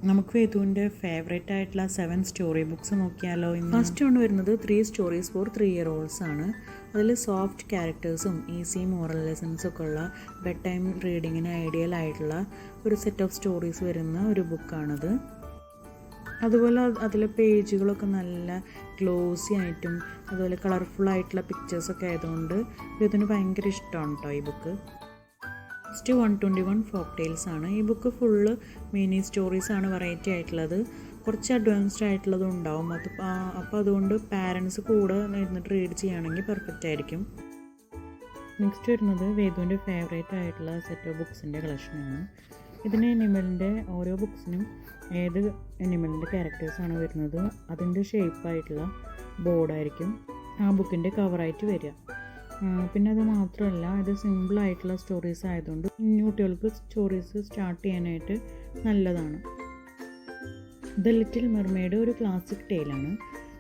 നമുക്ക് വേദുവിൻ്റെ ഫേവറേറ്റ് ആയിട്ടുള്ള 7 story books നോക്കിയാലോ. ഫസ്റ്റ് കൊണ്ട് വരുന്നത് 3 സ്റ്റോറീസ് ഫോർ 3-year-olds ആണ്. അതിൽ സോഫ്റ്റ് ക്യാരക്ടേഴ്സും ഈസി മോറൽ ലെസൺസും ഒക്കെ ഉള്ള ബെഡ് ടൈം റീഡിങ്ങിന് ഐഡിയൽ ആയിട്ടുള്ള ഒരു സെറ്റ് ഓഫ് സ്റ്റോറീസ് വരുന്ന ഒരു ബുക്കാണിത്. അതുപോലെ അതിലെ പേജുകളൊക്കെ നല്ല ഗ്ലോസി ആയിട്ടും അതുപോലെ കളർഫുള്ളായിട്ടുള്ള പിക്ചേഴ്സൊക്കെ ആയതുകൊണ്ട് ഇതിന് ഭയങ്കര ഇഷ്ടമാണ് കേട്ടോ ഈ ബുക്ക്. നെക്സ്റ്റ് 121 ഫോക്ക് ടെയിൽസ് ആണ്. ഈ ബുക്ക് ഫുള്ള് മിനി സ്റ്റോറീസ് ആണ്, വെറൈറ്റി ആയിട്ടുള്ളത്. കുറച്ച് അഡ്വാൻസ്ഡ് ആയിട്ടുള്ളതും ഉണ്ടാവും. അപ്പോൾ അതുകൊണ്ട് പാരൻസ് കൂടെ ഇരുന്നിട്ട് റീഡ് ചെയ്യുകയാണെങ്കിൽ പെർഫെക്റ്റ് ആയിരിക്കും. നെക്സ്റ്റ് വരുന്നത് വേദുവിൻ്റെ ഫേവറേറ്റ് ആയിട്ടുള്ള സെറ്റ് ഓഫ് ബുക്സിൻ്റെ കളക്ഷനാണ്. ഇതിന് എനിമലിൻ്റെ ഓരോ ബുക്സിനും ഏത് എനിമലിൻ്റെ ക്യാരക്ടേഴ്സാണ് വരുന്നത് അതിൻ്റെ ഷേപ്പായിട്ടുള്ള ബോർഡായിരിക്കും ആ ബുക്കിൻ്റെ കവറായിട്ട് വരിക. പിന്നെ അത് മാത്രമല്ല, ഇത് സിമ്പിളായിട്ടുള്ള സ്റ്റോറീസ് ആയതുകൊണ്ട് കുഞ്ഞു കുട്ടികൾക്ക് സ്റ്റോറീസ് സ്റ്റാർട്ട് ചെയ്യാനായിട്ട് നല്ലതാണ്. ദ ലിറ്റിൽ മെർമെയ്ഡ് ഒരു ക്ലാസിക് ടെയിലാണ്.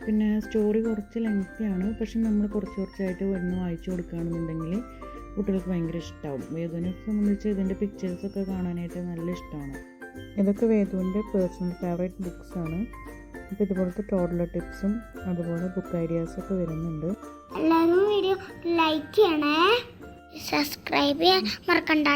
പിന്നെ സ്റ്റോറി കുറച്ച് ലെങ്തിയാണ്, പക്ഷെ നമ്മൾ കുറച്ചായിട്ട് വരുന്ന വായിച്ചു കൊടുക്കുകയാണെന്നുണ്ടെങ്കിൽ കുട്ടികൾക്ക് ഭയങ്കര ഇഷ്ടമാവും. വേദുവിനെ സംബന്ധിച്ച് ഇതിൻ്റെ പിക്ചേഴ്സൊക്കെ കാണാനായിട്ട് നല്ല ഇഷ്ടമാണ്. ഇതൊക്കെ വേദുവിൻ്റെ പേഴ്സണൽ ഫേവറേറ്റ് ബുക്സാണ്. അപ്പോൾ ഇതുപോലത്തെ ടോഡ്ലർ ടിപ്സും അതുപോലെ ബുക്ക് ഐഡിയാസൊക്കെ വരുന്നുണ്ട്. എല്ലാവരും വീഡിയോ ലൈക്ക് ചെയ്യണേ, സബ്സ്ക്രൈബ് ചെയ്യാൻ മറക്കണ്ട.